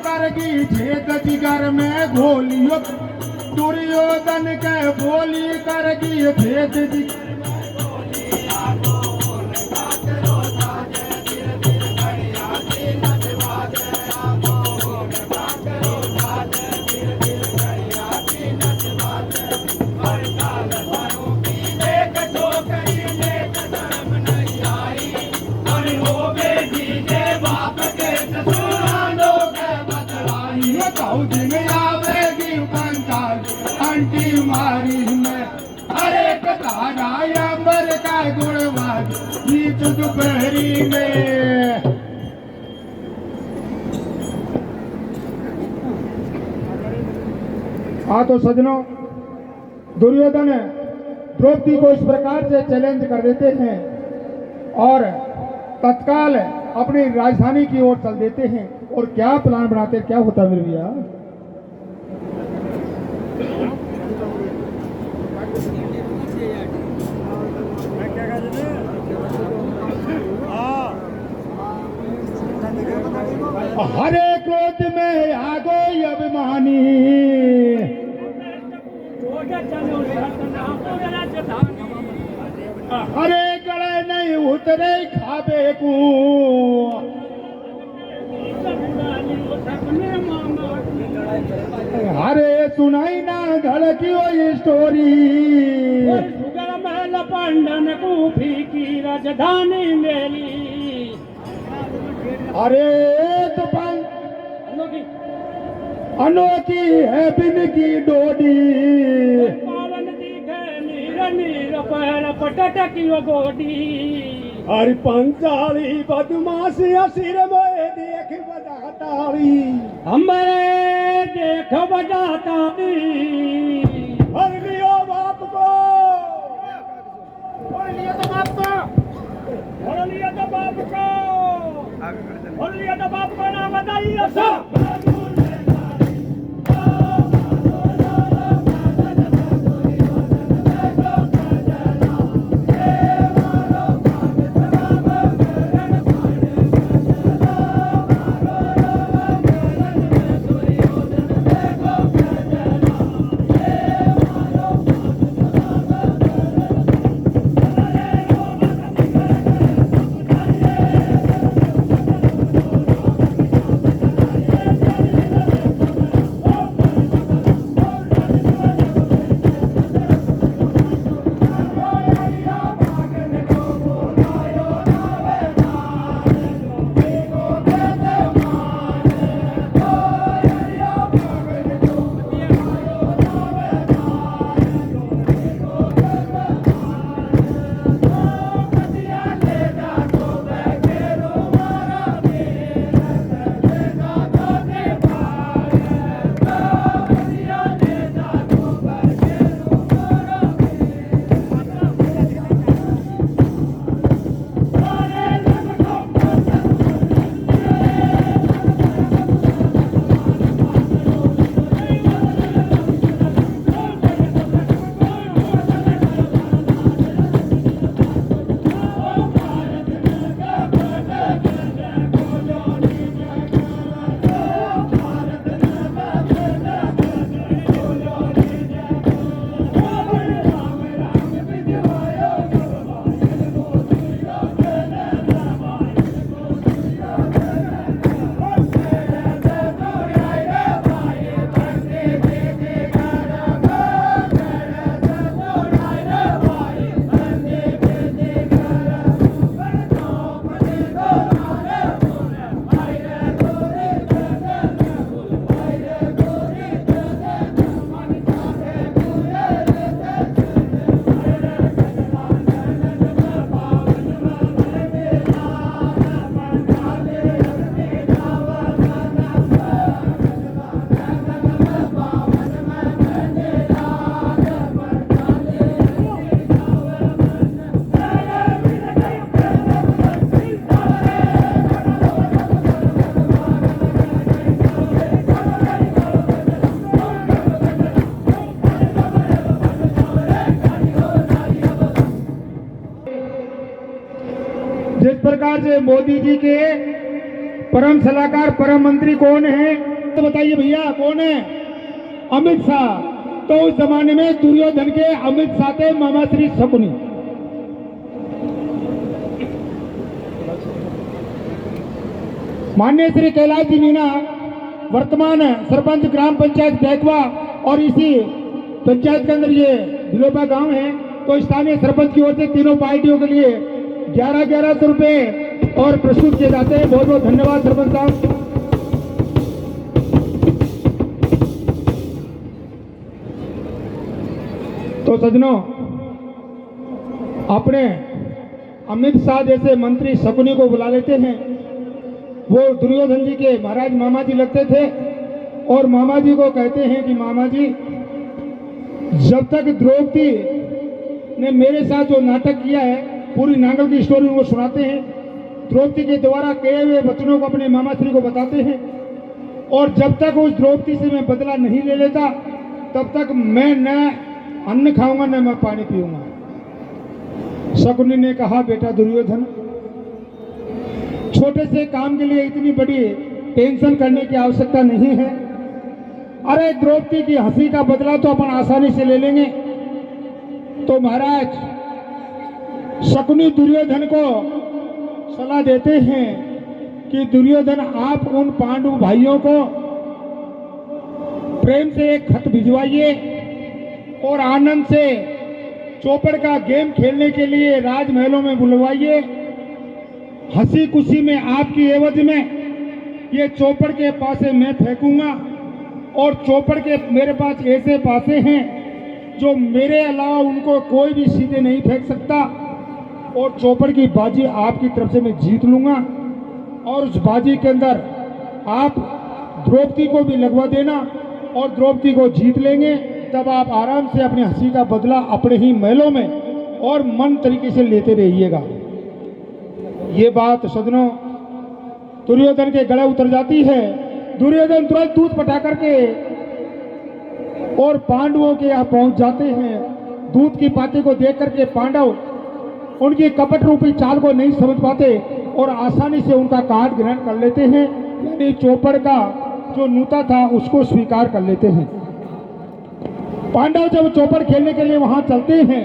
करगी छेद जिगर में घोलियो दुर्योधन के बोली करगी छेद जिगर मारी में हरे कथाया बर का गुणवाद नीच दोपहरी में। हाँ तो सजनों, दुर्योधन द्रौपदी को इस प्रकार से चैलेंज कर देते हैं और तत्काल अपनी राजधानी की ओर चल देते हैं। और क्या प्लान बनाते, क्या होता मेरे भैया, हरे क्रोध में आगो अभिमानी हरे गले नहीं उतरे खाबे को हरे सुनाई ना धड़की वो स्टोरी महल पंडन कूफी की राजधानी मेरी। अरे तो अनोखी है बिन की डोडी पावन दिखे नीर नीर पहल पटट की गोडी। अरे पंचाली बदमाशी सिर मोए देख बजाताली हमारे देख बजाताली। हर लियो बाप को, हर लियो तो बाप को, हर लियो तो बाप को, हर लियो तो बाप को ना बताइए सब। जिस प्रकार से मोदी जी के परम सलाहकार परम मंत्री कौन है, तो बताइए भैया कौन है? अमित शाह। तो उस जमाने में दुर्योधन के अमित शाह थे मामा श्री शकुनी। माननीय श्री कैलाश जी मीणा वर्तमान सरपंच ग्राम पंचायत बैकवा और इसी पंचायत के अंदर ये भिलोपा गांव है। तो स्थानीय सरपंच की ओर से तीनों पार्टियों के लिए 11,1100 रुपए और प्रस्तुत किए जाते हैं। बहुत बहुत धन्यवाद सरपंच साहब। तो सज्जनों, अपने अमित शाह जैसे मंत्री शकुनी को बुला लेते हैं। वो दुर्योधन जी के महाराज मामा जी लगते थे और मामा जी को कहते हैं कि मामा जी, जब तक द्रौपदी ने मेरे साथ जो नाटक किया है, पूरी नांगल की स्टोरी उनको सुनाते हैं। द्रौपदी के द्वारा कहे हुए वचनों को अपने मामा श्री को बताते हैं और जब तक उस द्रौपदी से मैं बदला नहीं ले लेता, तब तक मैं न अन्न खाऊंगा न मैं पानी पीऊंगा। शकुनी ने कहा, बेटा दुर्योधन, छोटे से काम के लिए इतनी बड़ी टेंशन करने की आवश्यकता नहीं है। अरे द्रौपदी की हंसी का बदला तो अपन आसानी से ले लेंगे। तो महाराज शकुनी दुर्योधन को सलाह देते हैं कि दुर्योधन, आप उन पांडु भाइयों को प्रेम से एक खत भिजवाइए और आनंद से चौपड़ का गेम खेलने के लिए राजमहलों में बुलवाइए। हंसी खुशी में आपकी एवज में ये चौपड़ के पासे मैं फेंकूंगा और चौपड़ के मेरे पास ऐसे पासे हैं जो मेरे अलावा उनको कोई भी सीधे नहीं फेंक सकता और चौपड़ की बाजी आपकी तरफ से मैं जीत लूंगा और उस बाजी के अंदर आप द्रौपदी को भी लगवा देना और द्रौपदी को जीत लेंगे। तब आप आराम से अपनी हंसी का बदला अपने ही महलों में और मन तरीके से लेते रहिएगा। ये बात सज्जनों दुर्योधन के गले उतर जाती है। दुर्योधन तुरंत दूध पटा करके और पांडवों के यहाँ पहुंच जाते हैं। दूध की बातें को देख करके पांडव उनकी कपट रूपी चाल को नहीं समझ पाते और आसानी से उनका काट ग्रहण कर लेते हैं, यानी चौपड़ का जो नूता था उसको स्वीकार कर लेते हैं। पांडव जब चौपड़ खेलने के लिए वहां चलते हैं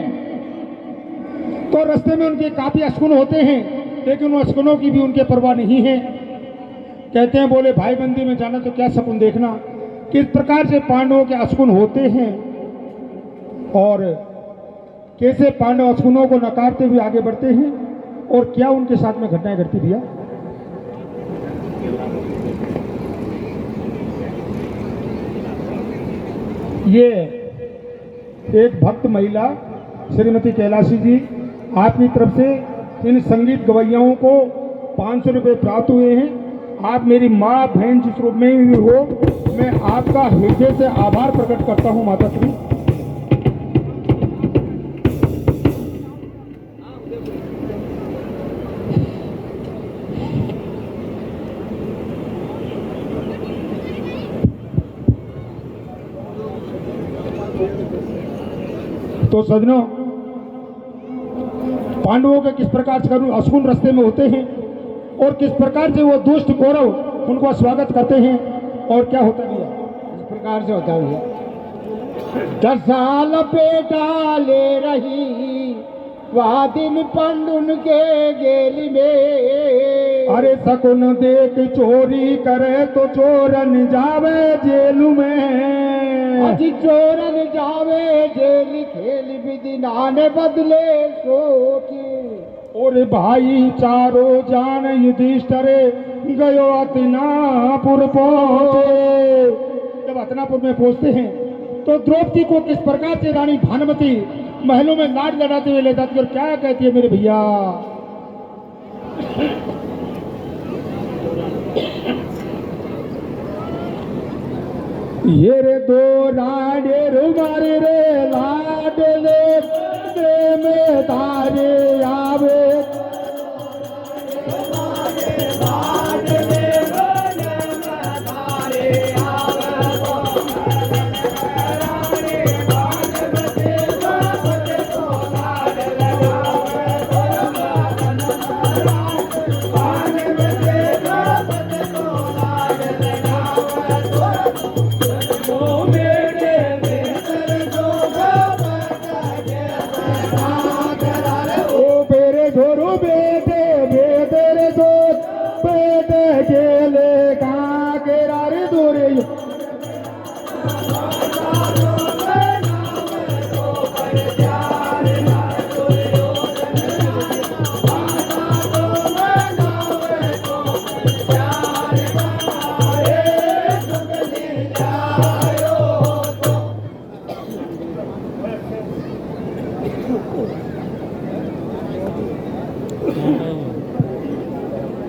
तो रास्ते में उनके काफी अशकुन होते हैं, लेकिन उन अशकुनों की भी उनके परवाह नहीं है। कहते हैं, बोले भाई बंदी में जाना तो क्या शकुन देखना। किस प्रकार से पांडवों के अशकुन होते हैं और कैसे पांडव अशकुनों को नकारते हुए आगे बढ़ते हैं और क्या उनके साथ में घटनाएं घटती भैया। ये एक भक्त महिला श्रीमती कैलाशी जी, आपकी तरफ से इन संगीत गवैयाओं को 500 रुपये प्राप्त हुए हैं। आप मेरी माँ बहन जिस रूप में भी हो, मैं आपका हृदय से आभार प्रकट करता हूँ माता श्री। तो सज्जनों, पांडवों के किस प्रकार से अशकुन रास्ते में होते हैं और किस प्रकार से वो दुष्ट कौरव उनको स्वागत करते हैं और क्या होता है इस प्रकार से होता है। 10 साल बेटा ले रही वह दिन पंडुन के गेली में। अरे शकुन देख चोरी करे तो चोरन जावे जेल में। अजी चोरन जावे जेल खेल विधि नाने बदले सोच। और भाई चारो जान युधिष्ठिर गयो हस्तिनापुर पहुंचे। जब हस्तिनापुर में पहुंचते हैं तो द्रौपदी को किस प्रकार से रानी भानुमति महलों में लाड लड़ाते हुए ले जाती है और क्या कहती है मेरे भैया। ये रे दो राडे रुमारे रे लाडले में तारे आवे।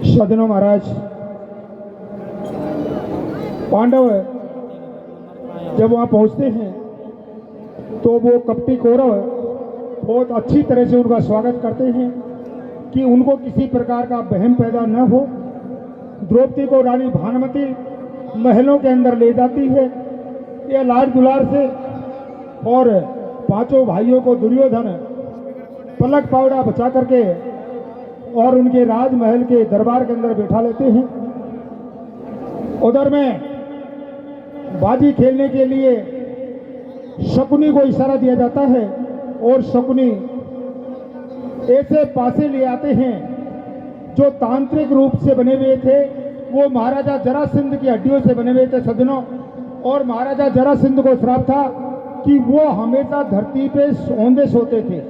सदनों महाराज, पांडव जब वहां पहुंचते हैं तो वो कपटी कौरव बहुत अच्छी तरह से उनका स्वागत करते हैं कि उनको किसी प्रकार का वहम पैदा न हो। द्रौपदी को रानी भानुमति महलों के अंदर ले जाती है ये लाड दुलार से, और पांचों भाइयों को दुर्योधन पलक पावड़ा बचा करके और उनके राजमहल के दरबार के अंदर बैठा लेते हैं। उधर में बाजी खेलने के लिए शकुनी को इशारा दिया जाता है और शकुनी ऐसे पासे ले आते हैं जो तांत्रिक रूप से बने हुए थे। वो महाराजा जरासंध की हड्डियों से बने हुए थे सज्जनों, और महाराजा जरासंध को श्राप था कि वो हमेशा धरती पे सौंदे सोते थे।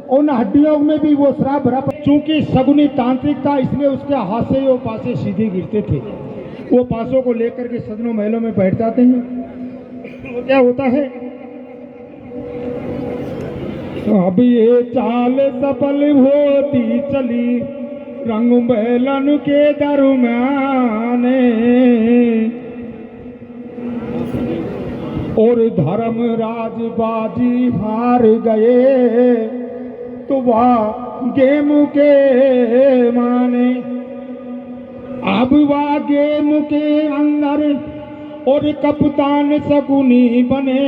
उन हड्डियों में भी वो श्राप भरा। चूंकि शकुनी तांत्रिक था इसलिए उसके हाथ से वो पासे सीधे गिरते थे। वो पासों को लेकर के सदनों महलों में बैठ जाते हैं। तो क्या होता है, अब ये चाल सफल होती चली रंग महलन के दरम्याने, और धर्मराज बाजी हार गए तो वह गेम के माने। अब वह गेम के अंदर और कप्तान शकुनी बने,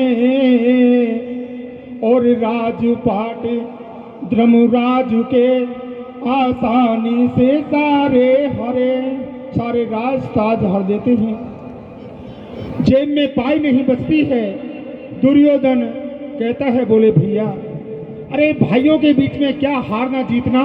और राजपाट धर्मराज के आसानी से सारे राज ताज हर देते हैं। जेब में पाई नहीं बचती है। दुर्योधन कहता है, बोले भैया, अरे भाइयों के बीच में क्या हारना जीतना,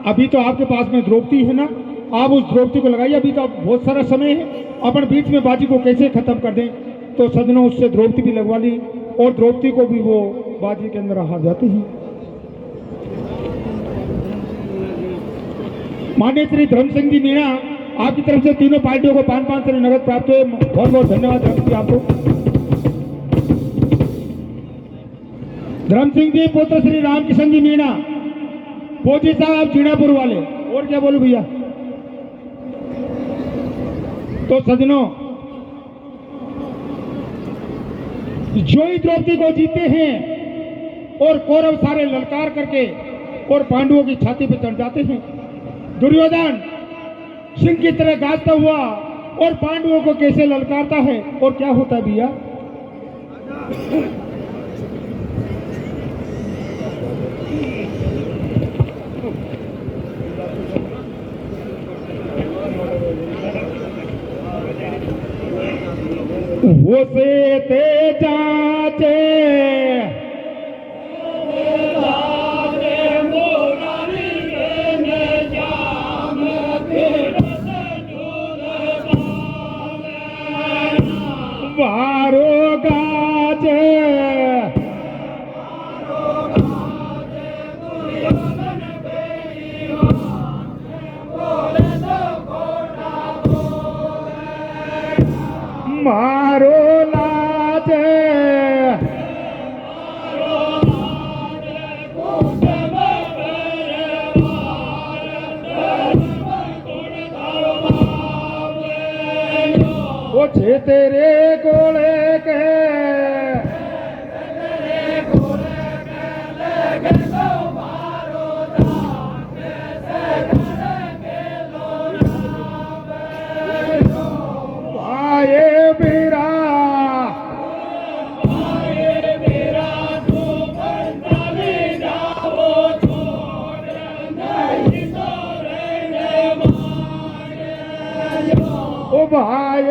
अभी तो आपके पास में द्रौपदी है ना, आप उस द्रौपदी को लगाइए, अभी तो बहुत सारा समय है, अपन बीच में बाजी को कैसे खत्म कर दें। तो सदनों उससे द्रौपदी भी लगवा ली और द्रौपदी को भी वो बाजी के अंदर हार जाते हैं। माननीय श्री धर्म सिंह जी मीणा, आपकी तरफ से तीनों पार्टियों को 5-5 से नगद प्राप्त हुए। बहुत बहुत धन्यवाद धर्म जी आपको। धर्म सिंह जी पुत्र श्री रामकिशन जी मीणा, फौजी साहब जीणापुर वाले, और क्या बोलूं भैया। तो सजनों, जो ही द्रौपदी को जीते हैं और कौरव सारे ललकार करके और पांडवों की छाती पर चढ़ जाते हैं। दुर्योधन सिंह की तरह गाजता हुआ और पांडवों को कैसे ललकारता है, और क्या होता है भैया। वो से ते जाचे वारो गाजे, मारो लाजे, वो छे तेरे गोले के आए बीरा, ओ भाई